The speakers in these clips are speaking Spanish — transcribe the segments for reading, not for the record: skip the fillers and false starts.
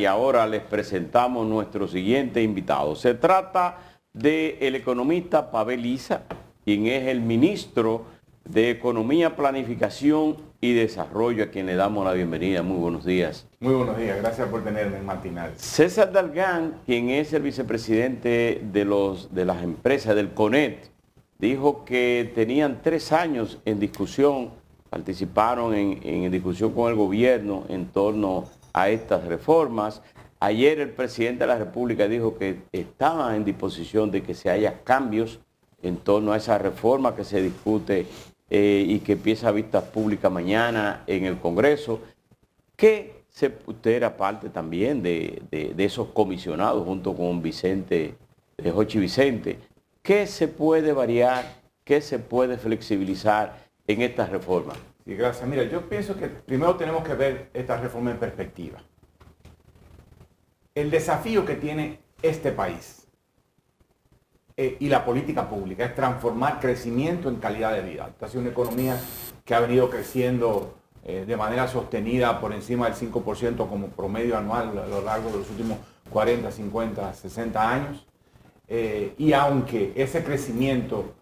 Y ahora les presentamos nuestro siguiente invitado. Se trata del economista Pavel Issa, quien es el ministro de Economía, Planificación y Desarrollo, a quien le damos la bienvenida. Muy buenos días. Muy buenos días, gracias por tenerme en Matinal. César Dalgán, quien es el vicepresidente de las empresas del CONET, dijo que tenían 3 años en discusión, participaron en discusión con el gobierno en torno a estas reformas. Ayer el presidente de la República dijo que estaba en disposición de que se haya cambios en torno a esa reforma que se discute y que empieza a vistas públicas mañana en el Congreso. Usted era parte también de esos comisionados junto con Jochi Vicente. ¿Qué se puede variar? ¿Qué se puede flexibilizar en estas reformas? Sí, gracias. Mira, yo pienso que primero tenemos que ver esta reforma en perspectiva. El desafío que tiene este país y la política pública es transformar crecimiento en calidad de vida. Esta ha sido una economía que ha venido creciendo de manera sostenida por encima del 5% como promedio anual a lo largo de los últimos 40, 50, 60 años. Y aunque ese crecimiento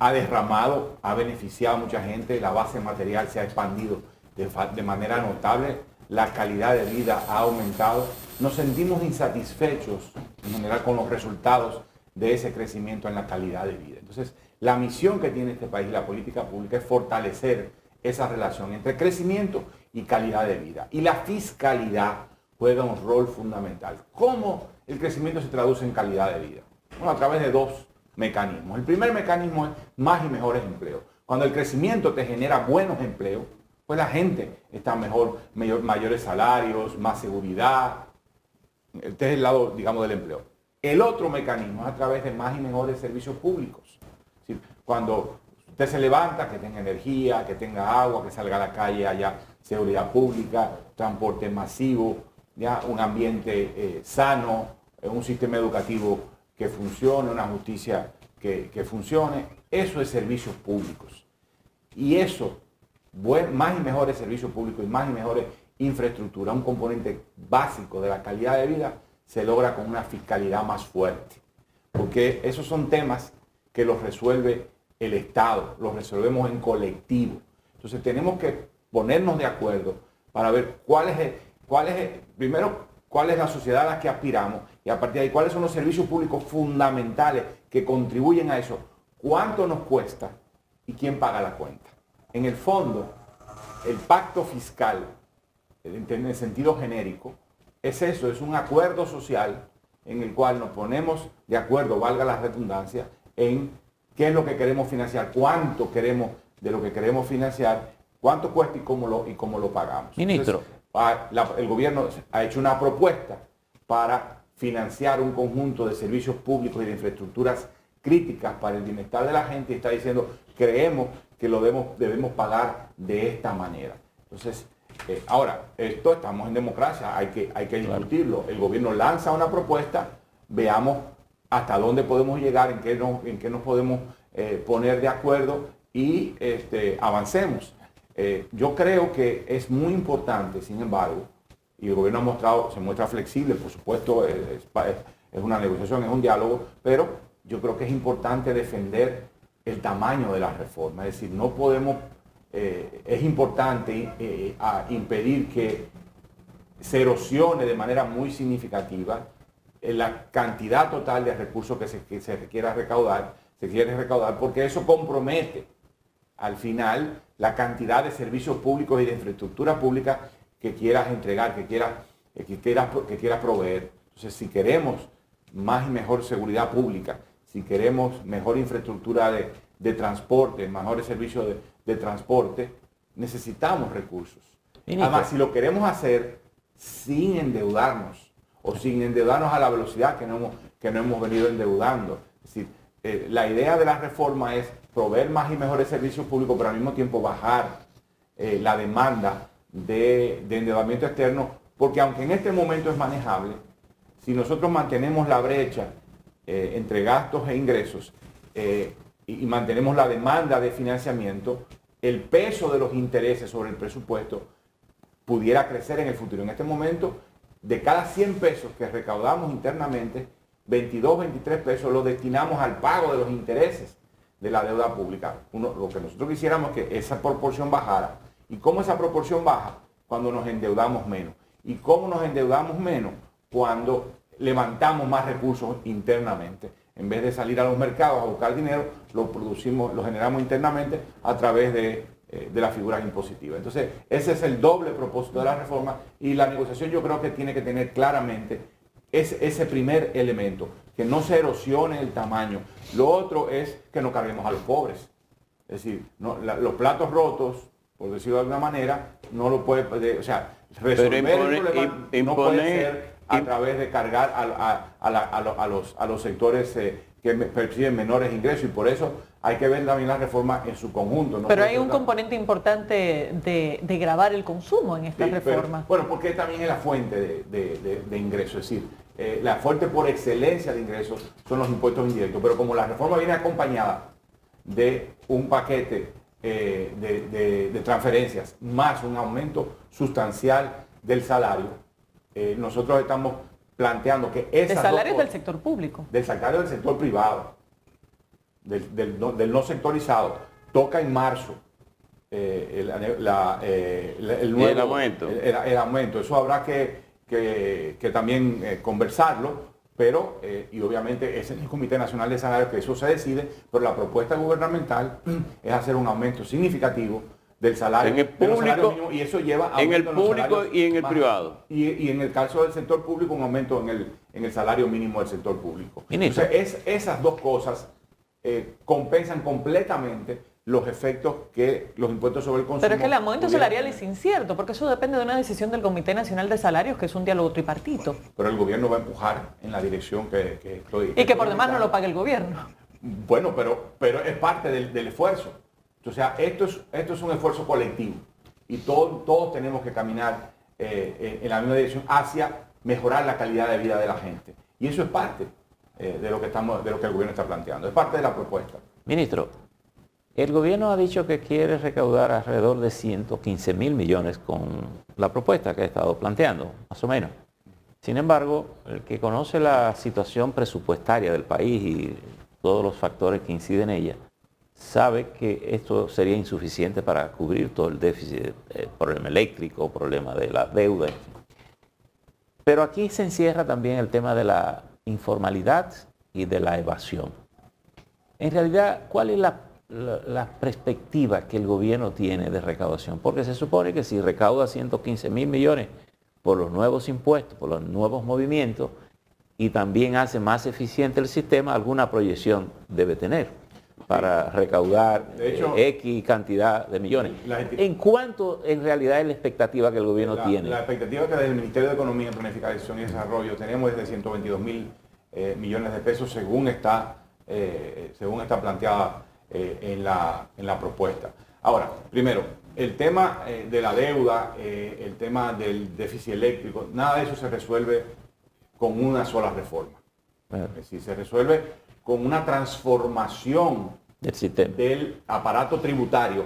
ha derramado, ha beneficiado a mucha gente, la base material se ha expandido de manera notable, la calidad de vida ha aumentado, nos sentimos insatisfechos en general con los resultados de ese crecimiento en la calidad de vida. Entonces, la misión que tiene este país, la política pública, es fortalecer esa relación entre crecimiento y calidad de vida. Y la fiscalidad juega un rol fundamental. ¿Cómo el crecimiento se traduce en calidad de vida? Bueno, a través de 2 mecanismos. El primer mecanismo es más y mejores empleos. Cuando el crecimiento te genera buenos empleos, pues la gente está mayores salarios, más seguridad. Este es el lado, digamos, del empleo. El otro mecanismo es a través de más y mejores servicios públicos. ¿Sí? Cuando usted se levanta, que tenga energía, que tenga agua, que salga a la calle, haya seguridad pública, transporte masivo, ya un ambiente sano, un sistema educativo que funcione, una justicia que funcione. Eso es servicios públicos. Y eso, más y mejores servicios públicos y más y mejores infraestructura, un componente básico de la calidad de vida, se logra con una fiscalidad más fuerte. Porque esos son temas que los resuelve el Estado, los resolvemos en colectivo. Entonces tenemos que ponernos de acuerdo para ver primero, cuál es la sociedad a la que aspiramos y a partir de ahí cuáles son los servicios públicos fundamentales que contribuyen a eso, cuánto nos cuesta y quién paga la cuenta. En el fondo, el pacto fiscal, en el sentido genérico, es eso, es un acuerdo social en el cual nos ponemos de acuerdo, valga la redundancia, en qué es lo que queremos financiar, cuánto queremos de lo que queremos financiar, cuánto cuesta y cómo lo pagamos. Ministro. Entonces, el gobierno ha hecho una propuesta para financiar un conjunto de servicios públicos y de infraestructuras críticas para el bienestar de la gente y está diciendo, creemos que lo debemos pagar de esta manera. Entonces, ahora, estamos en democracia, hay que discutirlo. El gobierno lanza una propuesta, veamos hasta dónde podemos llegar, en qué nos podemos poner de acuerdo y avancemos. Yo creo que es muy importante, sin embargo, y el gobierno se muestra flexible, por supuesto, es una negociación, es un diálogo, pero yo creo que es importante defender el tamaño de la reforma. Es decir, no podemos, es importante impedir que se erosione de manera muy significativa la cantidad total de recursos que se quiere recaudar, porque eso compromete al final la cantidad de servicios públicos y de infraestructura pública que quieras entregar, que quieras proveer. Entonces, si queremos más y mejor seguridad pública, si queremos mejor infraestructura de transporte, mejores servicios de transporte, necesitamos recursos. Además, si lo queremos hacer sin endeudarnos o sin endeudarnos a la velocidad que no hemos venido endeudando. Es decir, la idea de la reforma es proveer más y mejores servicios públicos, pero al mismo tiempo bajar la demanda de endeudamiento externo, porque aunque en este momento es manejable, si nosotros mantenemos la brecha entre gastos e ingresos y mantenemos la demanda de financiamiento, el peso de los intereses sobre el presupuesto pudiera crecer en el futuro. En este momento de cada 100 pesos que recaudamos internamente, 22, 23 pesos los destinamos al pago de los intereses de la deuda pública. Lo que nosotros quisiéramos es que esa proporción bajara. ¿Y cómo esa proporción baja? Cuando nos endeudamos menos. ¿Y cómo nos endeudamos menos? Cuando levantamos más recursos internamente. En vez de salir a los mercados a buscar dinero, lo generamos internamente a través de las figuras impositivas. Entonces, ese es el doble propósito de la reforma, y la negociación yo creo que tiene que tener claramente ese primer elemento, que no se erosione el tamaño. Lo otro es que no carguemos a los pobres. Es decir, los platos rotos, por decirlo de alguna manera, no lo puede, o sea, resolver el problema no puede ser a través de cargar a los sectores que perciben menores ingresos, y por eso hay que ver también la reforma en su conjunto. Pero hay un componente importante de gravar el consumo en esta reforma. Bueno, porque también es la fuente de ingresos, es decir, la fuente por excelencia de ingresos son los impuestos indirectos, pero como la reforma viene acompañada de un paquete de transferencias más un aumento sustancial del salario, nosotros estamos planteando que esas de salarios del sector público. Del salario del sector privado, del no sectorizado, toca en marzo el aumento. Eso habrá que también conversarlo, pero, y obviamente es en el Comité Nacional de Salarios que eso se decide, pero la propuesta gubernamental es hacer un aumento significativo del salario, en el público, mínimo, y eso lleva a en el público y en el privado. Y en el caso del sector público, un aumento en el salario mínimo del sector público. Entonces, esas dos cosas compensan completamente los efectos que los impuestos sobre el consumo. Pero es que el aumento salarial es incierto, porque eso depende de una decisión del Comité Nacional de Salarios, que es un diálogo tripartito. Pero el gobierno va a empujar en la dirección que estoy... Y que por demás no lo pague el gobierno. Bueno, pero es parte del esfuerzo. O sea, esto es un esfuerzo colectivo, y todos tenemos que caminar en la misma dirección hacia mejorar la calidad de vida de la gente. Y eso es parte de lo que el gobierno está planteando, es parte de la propuesta. Ministro, el gobierno ha dicho que quiere recaudar alrededor de 115 mil millones con la propuesta que ha estado planteando, más o menos. Sin embargo, el que conoce la situación presupuestaria del país y todos los factores que inciden en ella, sabe que esto sería insuficiente para cubrir todo el déficit, problema eléctrico, problema de la deuda. Pero aquí se encierra también el tema de la informalidad y de la evasión. En realidad, ¿cuál es la perspectiva que el gobierno tiene de recaudación? Porque se supone que si recauda 115 mil millones por los nuevos impuestos, por los nuevos movimientos, y también hace más eficiente el sistema, alguna proyección debe tener para recaudar X cantidad de millones. ¿En cuánto en realidad es la expectativa que el gobierno tiene? La expectativa que desde el Ministerio de Economía, Planificación y Desarrollo tenemos es de 122 mil millones de pesos según está planteada en la propuesta. Ahora, primero, el tema de la deuda, el tema del déficit eléctrico, nada de eso se resuelve con una sola reforma. Es decir, se resuelve con una transformación del sistema, del aparato tributario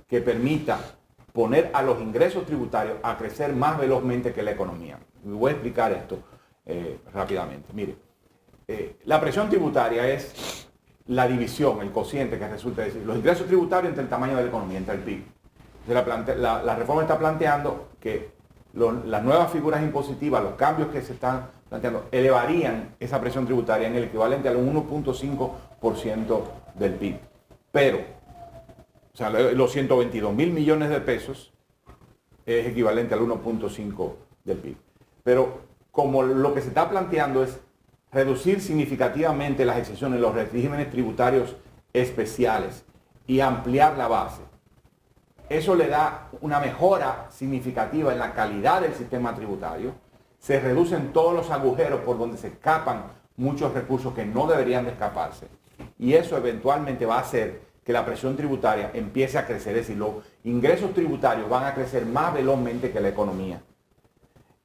que permita poner a los ingresos tributarios a crecer más velozmente que la economía. Me voy a explicar esto rápidamente. Mire, la presión tributaria es la división, el cociente que resulta decir, los ingresos tributarios entre el tamaño de la economía, entre el PIB. La reforma está planteando que las nuevas figuras impositivas, los cambios que se están planteando, elevarían esa presión tributaria en el equivalente al 1.5% del PIB. Pero, o sea, los 122 mil millones de pesos es equivalente al 1.5% del PIB. Pero como lo que se está planteando es reducir significativamente las exenciones, los regímenes tributarios especiales y ampliar la base, eso le da una mejora significativa en la calidad del sistema tributario. Se reducen todos los agujeros por donde se escapan muchos recursos que no deberían de escaparse. Y eso eventualmente va a hacer que la presión tributaria empiece a crecer. Es decir, los ingresos tributarios van a crecer más velozmente que la economía.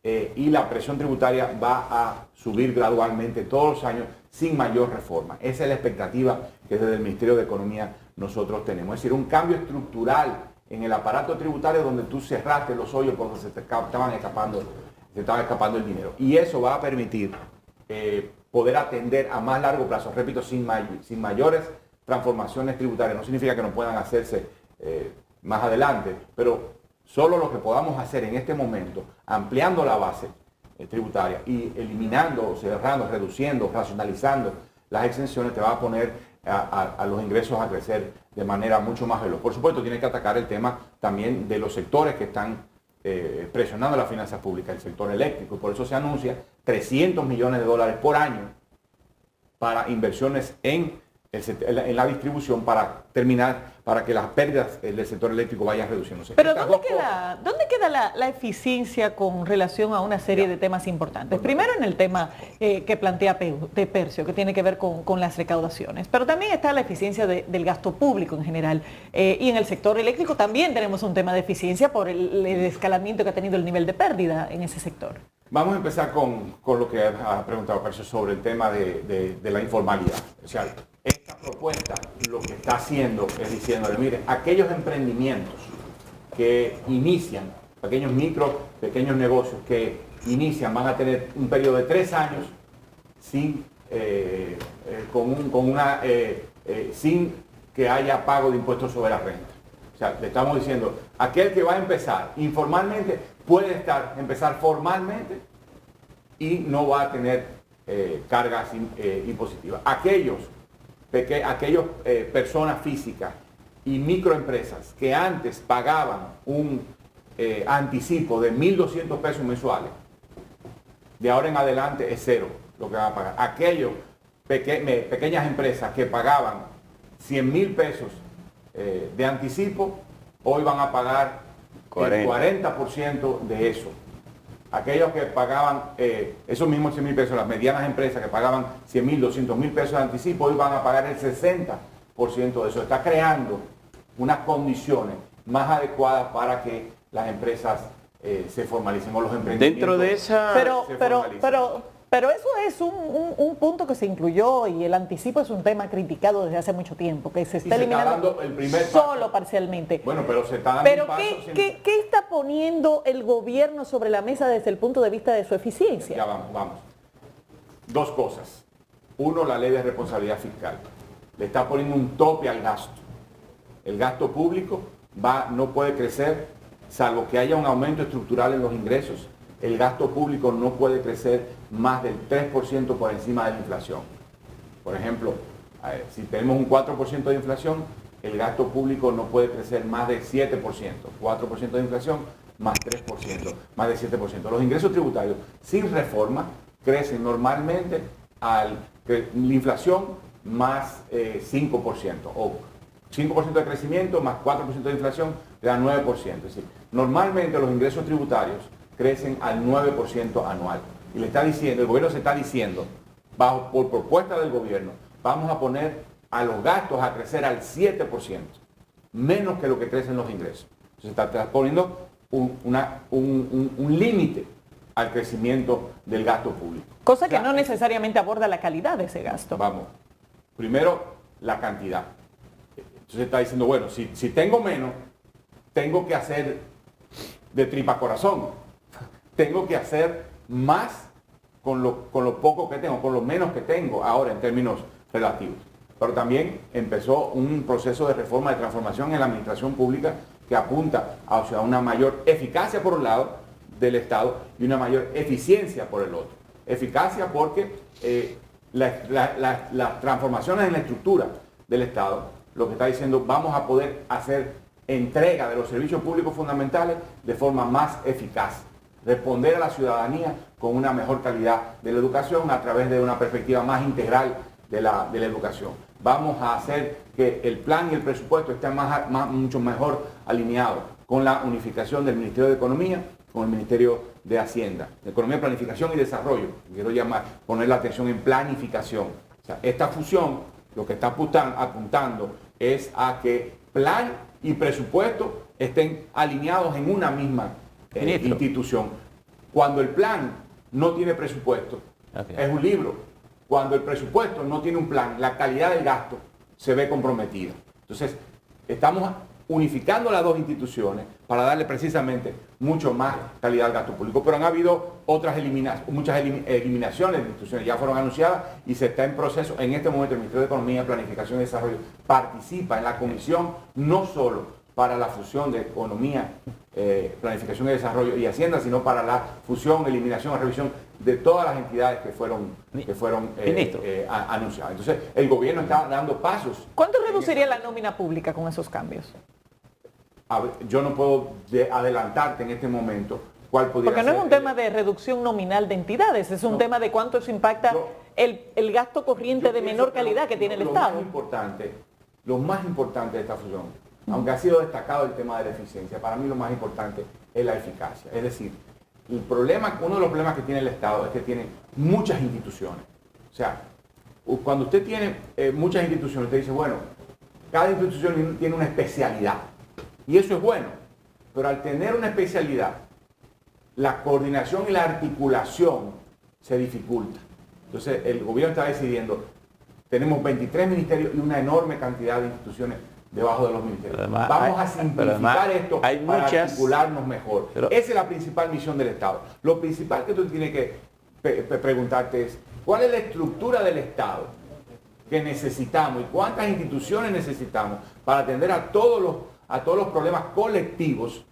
Y la presión tributaria va a subir gradualmente todos los años sin mayor reforma. Esa es la expectativa que desde el Ministerio de Economía nosotros tenemos. Es decir, un cambio estructural en el aparato tributario donde tú cerraste los hoyos por donde se te estaban escapando se estaba escapando el dinero. Y eso va a permitir poder atender a más largo plazo, repito, sin mayores transformaciones tributarias. No significa que no puedan hacerse más adelante, pero solo lo que podamos hacer en este momento, ampliando la base tributaria y eliminando, cerrando, reduciendo, racionalizando las exenciones, te va a poner a los ingresos a crecer de manera mucho más veloz. Por supuesto, tiene que atacar el tema también de los sectores que están presionando las finanzas públicas, el sector eléctrico. Por eso se anuncia 300 millones de dólares por año para inversiones en la distribución para que las pérdidas del sector eléctrico vayan reduciéndose. Pero ¿dónde queda la eficiencia con relación a una serie de temas importantes? Primero en el tema que plantea Percio, que tiene que ver con las recaudaciones, pero también está la eficiencia del gasto público en general. Y en el sector eléctrico también tenemos un tema de eficiencia por el escalamiento que ha tenido el nivel de pérdida en ese sector. Vamos a empezar con lo que ha preguntado Percio sobre el tema de la informalidad. O sea, esta propuesta lo que está haciendo es diciéndole, mire, aquellos emprendimientos que inician, pequeños negocios que inician, van a tener un periodo de 3 años sin que haya pago de impuestos sobre la renta. O sea, le estamos diciendo, aquel que va a empezar informalmente puede empezar formalmente y no va a tener cargas impositivas. Aquellos personas físicas y microempresas que antes pagaban un anticipo de 1.200 pesos mensuales, de ahora en adelante es 0 lo que van a pagar. Aquellos pequeñas empresas que pagaban 100.000 pesos de anticipo, hoy van a pagar el 40% de eso. Aquellos que pagaban esos mismos 100.000 pesos, las medianas empresas que pagaban 100.000, 200.000 pesos de anticipo, hoy van a pagar el 60% de eso. Está creando unas condiciones más adecuadas para que las empresas se formalicen o los emprendimientos. Dentro de esa... Pero eso es un punto que se incluyó y el anticipo es un tema criticado desde hace mucho tiempo, que se está eliminando el primer solo paso. Parcialmente. Bueno, pero se está dando un paso. ¿Qué está poniendo el gobierno sobre la mesa desde el punto de vista de su eficiencia? Ya vamos. 2 cosas. 1, la ley de responsabilidad fiscal. Le está poniendo un tope al gasto. El gasto público no puede crecer, salvo que haya un aumento estructural en los ingresos. El gasto público no puede crecer más del 3% por encima de la inflación. Por ejemplo, si tenemos un 4% de inflación, el gasto público no puede crecer más de 7%. 4% de inflación más 3%, más de 7%. Los ingresos tributarios sin reforma crecen normalmente la inflación más 5%, o 5% de crecimiento más 4% de inflación te da 9%. Es decir, normalmente los ingresos tributarios crecen al 9% anual. Y el gobierno se está diciendo, por propuesta del gobierno, vamos a poner a los gastos a crecer al 7%, menos que lo que crecen los ingresos. Entonces está poniendo un límite al crecimiento del gasto público. Cosa que no necesariamente aborda la calidad de ese gasto. Vamos, primero la cantidad. Entonces está diciendo, bueno, si tengo menos, tengo que hacer de tripa corazón. Tengo que hacer más con lo poco que tengo, con lo menos que tengo ahora en términos relativos. Pero también empezó un proceso de reforma, de transformación en la administración pública que apunta hacia una mayor eficacia por un lado del Estado y una mayor eficiencia por el otro. Eficacia porque las transformaciones en la estructura del Estado, lo que está diciendo, vamos a poder hacer entrega de los servicios públicos fundamentales de forma más eficaz. Responder a la ciudadanía con una mejor calidad de la educación a través de una perspectiva más integral de la educación. Vamos a hacer que el plan y el presupuesto estén mucho mejor alineados con la unificación del Ministerio de Economía con el Ministerio de Hacienda, de Economía, Planificación y Desarrollo. Quiero poner la atención en planificación. O sea, esta fusión lo que está apuntando es a que plan y presupuesto estén alineados en una misma institución. Cuando el plan no tiene presupuesto, es un libro. Cuando el presupuesto no tiene un plan, la calidad del gasto se ve comprometida. Entonces, estamos unificando las dos instituciones para darle precisamente mucho más calidad del gasto público. Pero han habido muchas eliminaciones de instituciones, ya fueron anunciadas y se está en proceso. En este momento el Ministerio de Economía, Planificación y Desarrollo participa en la comisión no solo para la fusión de Economía, Planificación y Desarrollo y Hacienda, sino para la fusión, eliminación o revisión de todas las entidades que fueron anunciadas. Entonces, el gobierno está dando pasos. ¿Cuánto reduciría la nómina pública con esos cambios? A ver, yo no puedo adelantarte en este momento cuál podría ser. Porque no es un tema de reducción nominal de entidades, es un tema de cuánto eso impacta el gasto corriente de menor calidad que tiene el Estado. Lo más importante de esta fusión, aunque ha sido destacado el tema de la eficiencia, para mí lo más importante es la eficacia. Es decir, uno de los problemas que tiene el Estado es que tiene muchas instituciones. O sea, cuando usted tiene muchas instituciones, usted dice, bueno, cada institución tiene una especialidad. Y eso es bueno. Pero al tener una especialidad, la coordinación y la articulación se dificulta. Entonces, el gobierno está decidiendo, tenemos 23 ministerios y una enorme cantidad de instituciones debajo de los ministerios. Además, vamos a simplificar esto para articularnos mejor. Esa es la principal misión del Estado. Lo principal que tú tienes que preguntarte es, ¿cuál es la estructura del Estado que necesitamos y cuántas instituciones necesitamos para atender a todos los problemas colectivos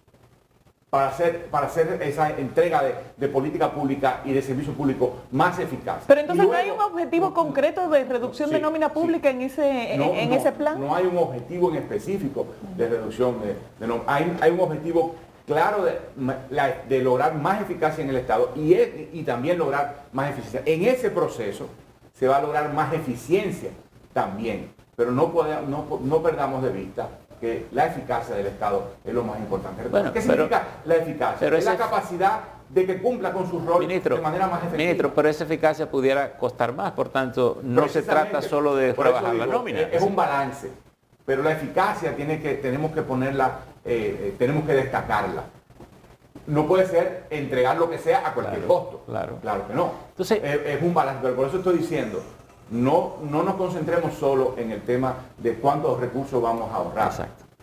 para hacer esa entrega de política pública y de servicio público más eficaz? Pero entonces luego, ¿no hay un objetivo concreto de reducción de nómina pública en ese plan? No hay un objetivo en específico de reducción de nómina. Hay un objetivo claro de lograr más eficacia en el Estado y también lograr más eficiencia. En ese proceso se va a lograr más eficiencia también, pero no perdamos de vista que la eficacia del Estado es lo más importante. Bueno, ¿qué significa la eficacia? Es la capacidad de que cumpla con sus roles de manera más efectiva. Ministro, pero esa eficacia pudiera costar más, por tanto, no se trata solo de rebajar la nómina. Es un balance, pero la eficacia tenemos que ponerla, tenemos que destacarla. No puede ser entregar lo que sea a cualquier costo. Claro que no. Entonces, es un balance, pero por eso estoy diciendo, no nos concentremos solo en el tema de cuántos recursos vamos a ahorrar,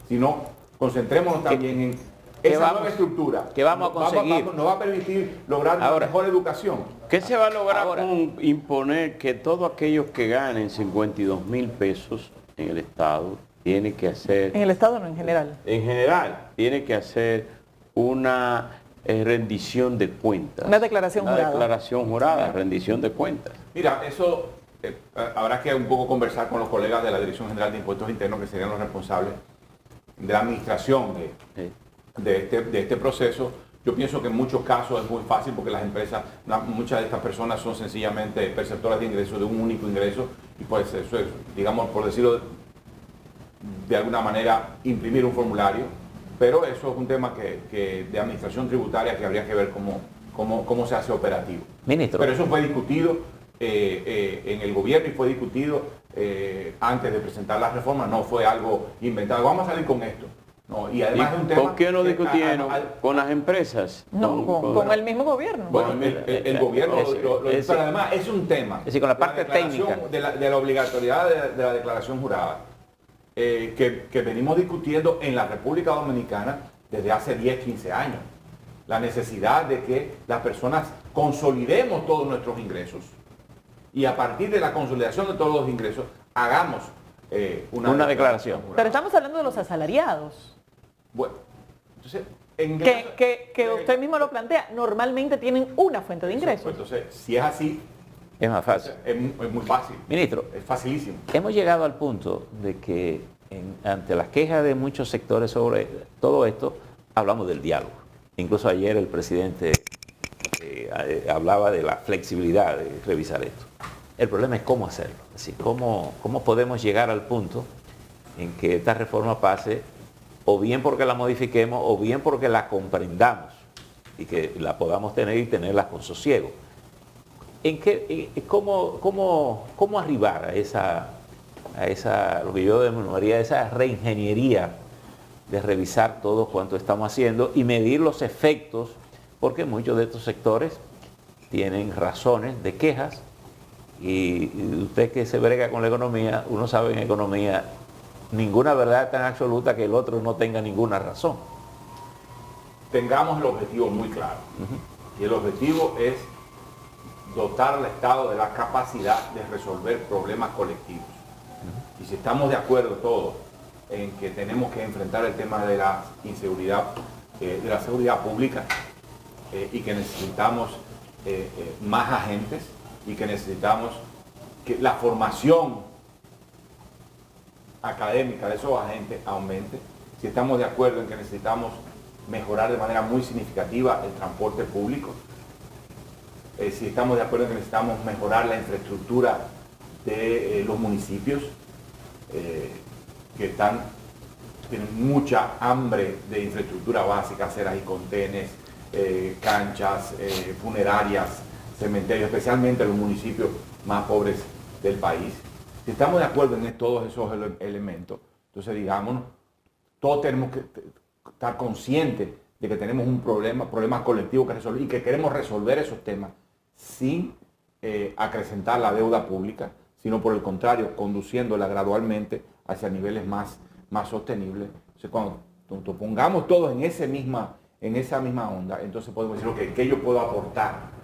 sino concentrémonos también en esa nueva estructura que vamos a conseguir. Nos va a permitir lograr una mejor educación. ¿Qué se va a lograr con imponer que todos aquellos que ganen 52,000 pesos en el Estado tienen que hacer... En el Estado no, en general. En general, tiene que hacer una rendición de cuentas. Una declaración jurada. Una declaración jurada, rendición de cuentas. Mira, eso... habrá que un poco conversar con los colegas de la Dirección General de Impuestos Internos, que serían los responsables de la administración de este proceso. Yo pienso que en muchos casos es muy fácil porque las empresas, muchas de estas personas son sencillamente perceptoras de ingresos, de un único ingreso, y pues eso es, digamos, por decirlo de alguna manera, imprimir un formulario, pero eso es un tema de administración tributaria que habría que ver cómo se hace operativo. Ministro. Pero eso fue discutido en el gobierno y fue discutido antes de presentar la reforma, no fue algo inventado. Vamos a salir con esto. No, y además es un tema. ¿Por qué no discutieron con las empresas? No, con el mismo gobierno. Bueno, el gobierno pero además es un tema. Es decir, con la parte técnica. De la obligatoriedad de la declaración jurada, que venimos discutiendo en la República Dominicana desde hace 10, 15 años. La necesidad de que las personas consolidemos todos nuestros ingresos. Y a partir de la consolidación de todos los ingresos, hagamos una declaración. Pero estamos hablando de los asalariados. Bueno, entonces... Que usted mismo lo plantea, normalmente tienen una fuente de ingresos. Pues, entonces, si es así... Es más fácil. Es muy fácil. Ministro, es facilísimo. Hemos llegado al punto de que ante las quejas de muchos sectores sobre todo esto, hablamos del diálogo. Incluso ayer el presidente hablaba de la flexibilidad de revisar esto. El problema es cómo hacerlo. Es decir, cómo podemos llegar al punto en que esta reforma pase, o bien porque la modifiquemos, o bien porque la comprendamos y que la podamos tener y tenerla con sosiego. ¿Cómo arribar a esa, lo que yo denominaría, esa reingeniería de revisar todo cuanto estamos haciendo y medir los efectos? Porque muchos de estos sectores tienen razones de quejas y usted que se brega con la economía, uno sabe en economía, ninguna verdad es tan absoluta que el otro no tenga ninguna razón. tengamos el objetivo muy claro. Y el objetivo es dotar al Estado de la capacidad de resolver problemas colectivos. Y si estamos de acuerdo todos en que tenemos que enfrentar el tema de la inseguridad, de la seguridad pública, y que necesitamos más agentes, y que necesitamos que la formación académica de esos agentes aumente, si estamos de acuerdo en que necesitamos mejorar de manera muy significativa el transporte público, si estamos de acuerdo en que necesitamos mejorar la infraestructura de los municipios, que tienen mucha hambre de infraestructura básica, aceras y contenes, canchas, funerarias, cementerios, especialmente en los municipios más pobres del país. Si estamos de acuerdo en todos esos elementos, entonces digamos, todos tenemos que estar conscientes de que tenemos un problemas colectivos que resolver y que queremos resolver esos temas sin acrecentar la deuda pública, sino por el contrario, conduciéndola gradualmente hacia niveles más sostenibles. Entonces, cuando nos pongamos todos en esa misma onda, entonces podemos decir, ok, ¿qué yo puedo aportar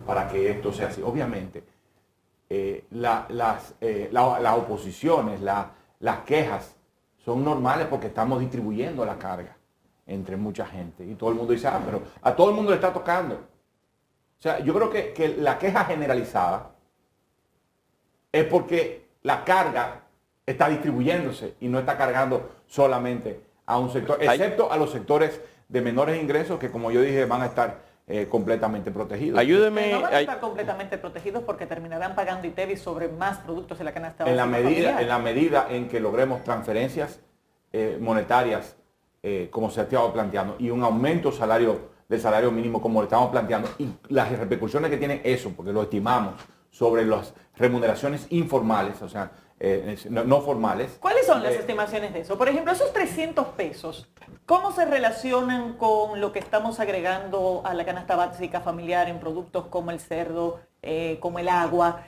para que esto sea así? Obviamente, las oposiciones, las quejas son normales porque estamos distribuyendo la carga entre mucha gente. Y todo el mundo dice, pero a todo el mundo le está tocando. O sea, yo creo que la queja generalizada es porque la carga está distribuyéndose y no está cargando solamente a un sector, excepto a los sectores de menores ingresos que, como yo dije, van a estar completamente protegidos. Ayúdeme. No van a estar completamente protegidos porque terminarán pagando ITEVI sobre más productos de la canasta básica en la medida en que logremos transferencias monetarias, como se ha estado planteando, y un aumento del salario mínimo como lo estamos planteando, y las repercusiones que tiene eso, porque lo estimamos, sobre las remuneraciones informales, o sea, no formales. ¿Cuáles son las estimaciones de eso? Por ejemplo, esos 300 pesos, ¿cómo se relacionan con lo que estamos agregando a la canasta básica familiar en productos como el cerdo, como el agua,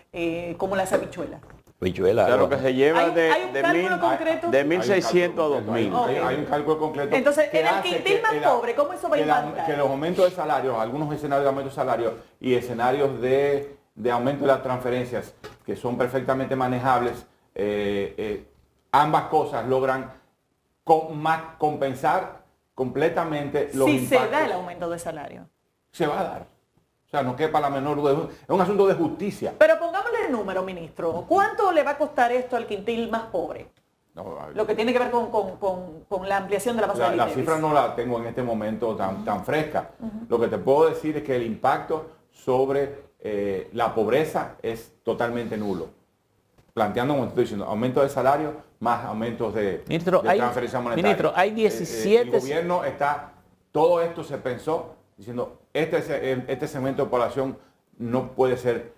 como las habichuelas? Habichuela. Claro, que se lleva ¿Hay un cálculo concreto? de 1.600 a 2.000. Okay. Hay un cálculo concreto. Entonces, que en el hace quintil más pobre, ¿cómo eso va a impactar? Que los aumentos de salarios, algunos escenarios de aumento de salarios y escenarios de aumento de las transferencias, que son perfectamente manejables, ambas cosas logran compensar completamente los impactos. Si se da el aumento de salario. Se va a dar. O sea, no quepa la menor duda. Es un asunto de justicia. Pero pongámosle el número, ministro. ¿Cuánto le va a costar esto al quintil más pobre? No, lo que tiene que ver con la ampliación de la base de la cifra no la tengo en este momento tan fresca. Lo que te puedo decir es que el impacto sobre la pobreza es totalmente nulo. Planteando, como estoy diciendo, aumento de salario más aumentos de transferencia monetaria. Ministro, hay 17... el gobierno todo esto se pensó diciendo, este segmento de población no puede ser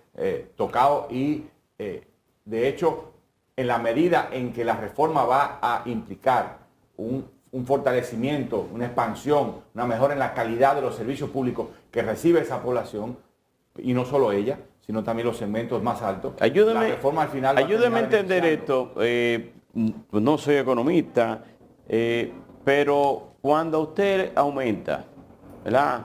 tocado y, de hecho, en la medida en que la reforma va a implicar un fortalecimiento, una expansión, una mejora en la calidad de los servicios públicos que recibe esa población, y no solo ella, sino también los segmentos más altos. Ayúdeme, la reforma al final ayúdeme a entender esto. No soy economista, pero cuando usted aumenta, ¿verdad?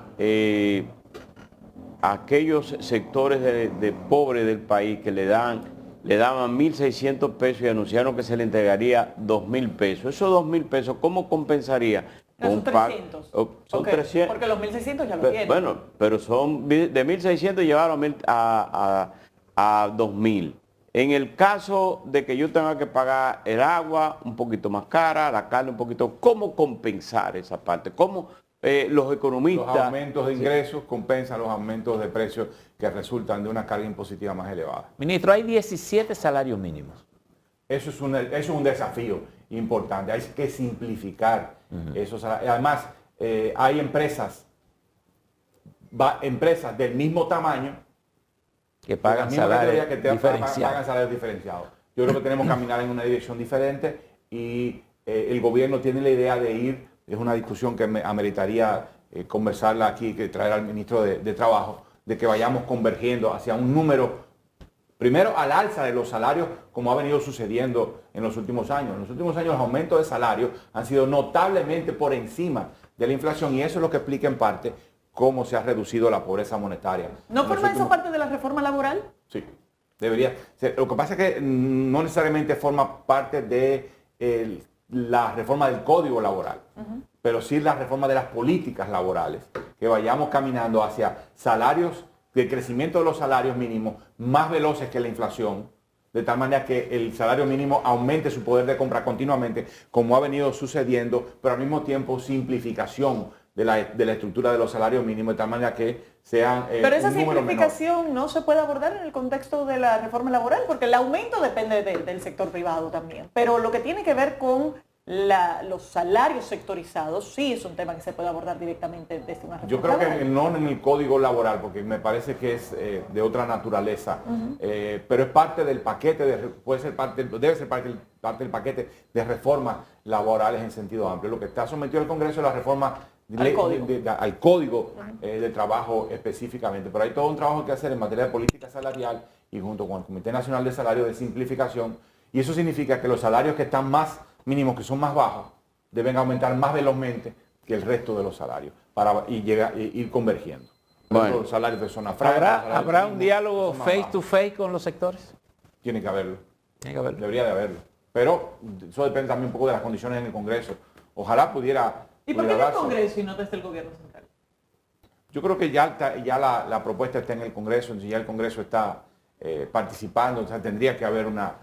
Aquellos sectores de pobres del país que le daban 1.600 pesos y anunciaron que se le entregaría 2.000 pesos. Esos 2.000 pesos, ¿cómo compensaría? Son 300. Son 300. Porque los 1.600 ya lo tienen. Bueno, pero son de 1.600 llevaron a 2.000. En el caso de que yo tenga que pagar el agua un poquito más cara, la carne un poquito, ¿cómo compensar esa parte? ¿Cómo los economistas... Los aumentos de ingresos compensan los aumentos de precios que resultan de una carga impositiva más elevada. Ministro, hay 17 salarios mínimos. Eso es un desafío importante. Hay que simplificar esos salarios. Además, hay empresas del mismo tamaño que pagan salarios diferenciados. Pagan salarios diferenciados. Yo creo que tenemos que caminar en una dirección diferente y el gobierno tiene la idea de ir, es una discusión que ameritaría conversarla aquí, que traer al ministro de Trabajo, de que vayamos convergiendo hacia un número, primero al alza de los salarios, como ha venido sucediendo en los últimos años. En los últimos años los aumentos de salarios han sido notablemente por encima de la inflación, y eso es lo que explica en parte cómo se ha reducido la pobreza monetaria. ¿No forma eso parte de la reforma laboral? Sí, debería. Lo que pasa es que no necesariamente forma parte de la reforma del Código Laboral, pero sí la reforma de las políticas laborales, que vayamos caminando hacia salarios, el crecimiento de los salarios mínimos más veloces que la inflación, de tal manera que el salario mínimo aumente su poder de compra continuamente, como ha venido sucediendo, pero al mismo tiempo simplificación de la estructura de los salarios mínimos, de tal manera que sean pero esa un número simplificación menor. no se puede abordar en el contexto de la reforma laboral, porque el aumento depende del sector privado también. Pero lo que tiene que ver con los salarios sectorizados, sí es un tema que se puede abordar directamente desde una reforma Yo creo laboral. que no en el Código Laboral, porque me parece que es de otra naturaleza, pero es parte del paquete, debe ser parte del paquete de reformas laborales en sentido amplio. Lo que está sometido al Congreso es la reforma al Código de Trabajo específicamente, pero hay todo un trabajo que hacer en materia de política salarial y junto con el Comité Nacional de Salario de Simplificación, y eso significa que los salarios que están más mínimos, que son más bajos, deben aumentar más velozmente que el resto de los salarios para ir convergiendo. Bueno. Los salarios de zona franca. ¿Habrá un diálogo face to face con los sectores? Tiene que haberlo. Tiene que haberlo. Debería de haberlo. Pero eso depende también un poco de las condiciones en el Congreso. Ojalá pudiera. ¿Y por qué en el darse. Congreso y no desde el gobierno central? Yo creo que ya la propuesta está en el Congreso, entonces ya el Congreso está participando, o sea, tendría que haber una.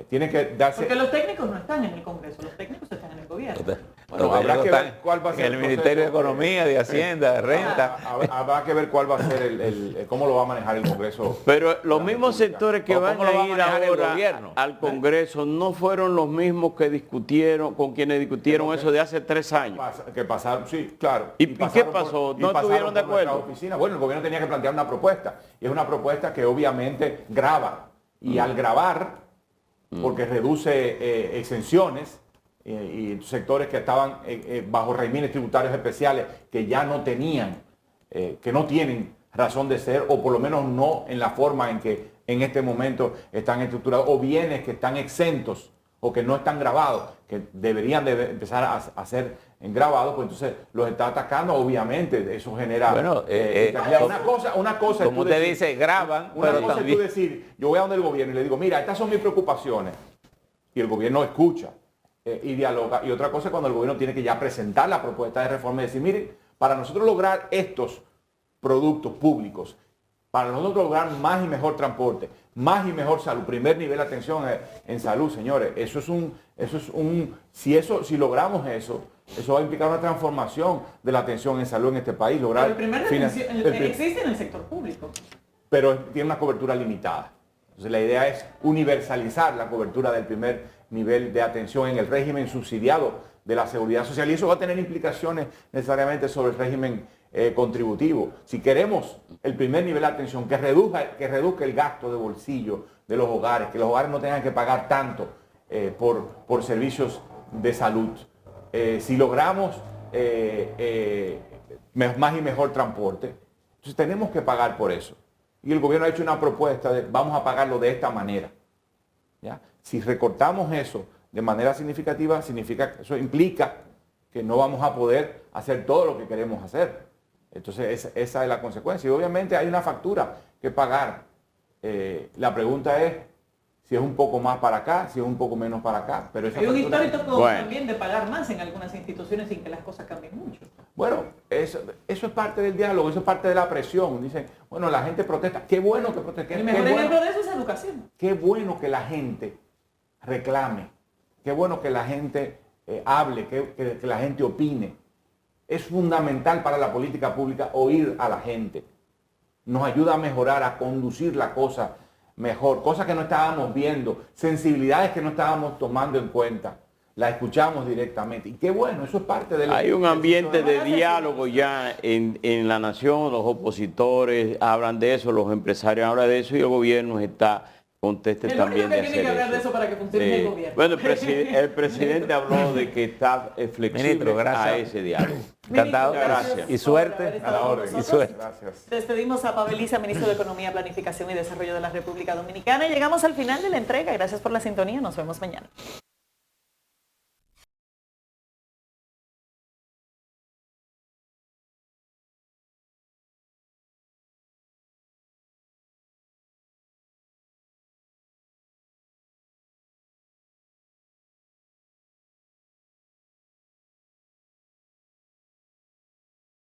Tiene que darse. Porque los técnicos no están en el Congreso, los técnicos están en el gobierno. Bueno, habrá que ver cuál va a ser el Ministerio de proceso. Economía, de Hacienda, de Renta. Habrá que ver cuál va a ser cómo lo va a manejar el Congreso. Pero los mismos sectores que ¿O van cómo lo va a a ir manejar el ahora gobierno? al Congreso no fueron los mismos que discutieron, con quienes discutieron eso de hace 3 años. Que pasaron, sí, claro. ¿Y qué pasaron pasó? y ¿No pasaron estuvieron de por nuestra acuerdo? oficina. Bueno, el gobierno tenía que plantear una propuesta. Y es una propuesta que obviamente grava. Y al grabar, porque reduce exenciones y sectores que estaban bajo regímenes tributarios especiales que ya no tenían, que no tienen razón de ser, o por lo menos no en la forma en que en este momento están estructurados, o bienes que están exentos o que no están grabados, que deberían de empezar a ser grabados, pues entonces los está atacando, obviamente eso genera. Bueno, una cosa como tú te decir, dice, graban, una pero cosa es también. tú decir, yo voy a donde el gobierno y le digo, mira, estas son mis preocupaciones, y el gobierno escucha y dialoga, y otra cosa es cuando el gobierno tiene que ya presentar la propuesta de reforma y decir, mire, para nosotros lograr estos productos públicos, para nosotros lograr más y mejor transporte, más y mejor salud, primer nivel de atención en salud, señores, si logramos eso va a implicar una transformación de la atención en salud en este país. Pero el primer existe en el sector público. Pero tiene una cobertura limitada. Entonces la idea es universalizar la cobertura del primer nivel de atención en el régimen subsidiado de la seguridad social, y eso va a tener implicaciones necesariamente sobre el régimen contributivo. Si queremos el primer nivel de atención que reduzca el gasto de bolsillo de los hogares, que los hogares no tengan que pagar tanto por servicios de salud, si logramos más y mejor transporte, entonces tenemos que pagar por eso. Y el gobierno ha hecho una propuesta de vamos a pagarlo de esta manera. ¿Ya? Si recortamos eso de manera significativa, eso implica que no vamos a poder hacer todo lo que queremos hacer. Entonces esa es la consecuencia. Y obviamente hay una factura que pagar. La pregunta es si es un poco más para acá, si es un poco menos para acá. Pero esa Hay un factura, histórico Bueno. también de pagar más en algunas instituciones sin que las cosas cambien mucho. bueno, eso es parte del diálogo, eso es parte de la presión. Dicen, bueno, la gente protesta. Qué bueno que proteste. El mejor ejemplo de eso es educación. Qué bueno que la gente reclame, qué bueno que la gente hable, que la gente opine. Es fundamental para la política pública oír a la gente. Nos ayuda a mejorar, a conducir la cosa mejor, cosas que no estábamos viendo, sensibilidades que no estábamos tomando en cuenta. La escuchamos directamente. Y qué bueno, eso es parte del... Hay un ambiente de diálogo ya en la nación, los opositores hablan de eso, los empresarios hablan de eso y el gobierno está conteste El también único de que hacer tiene que hablar de eso. eso para que funcione el gobierno. Bueno, el presidente habló de que está flexible Ministro, gracias. a ese diálogo. Encantado. Ministro, Gracias. Y suerte. por haber A estado la con orden. nosotros. Y suerte. Gracias. Despedimos a Pavel Issa, ministro de Economía, Planificación y Desarrollo de la República Dominicana. Y llegamos al final de la entrega. Gracias por la sintonía. Nos vemos mañana.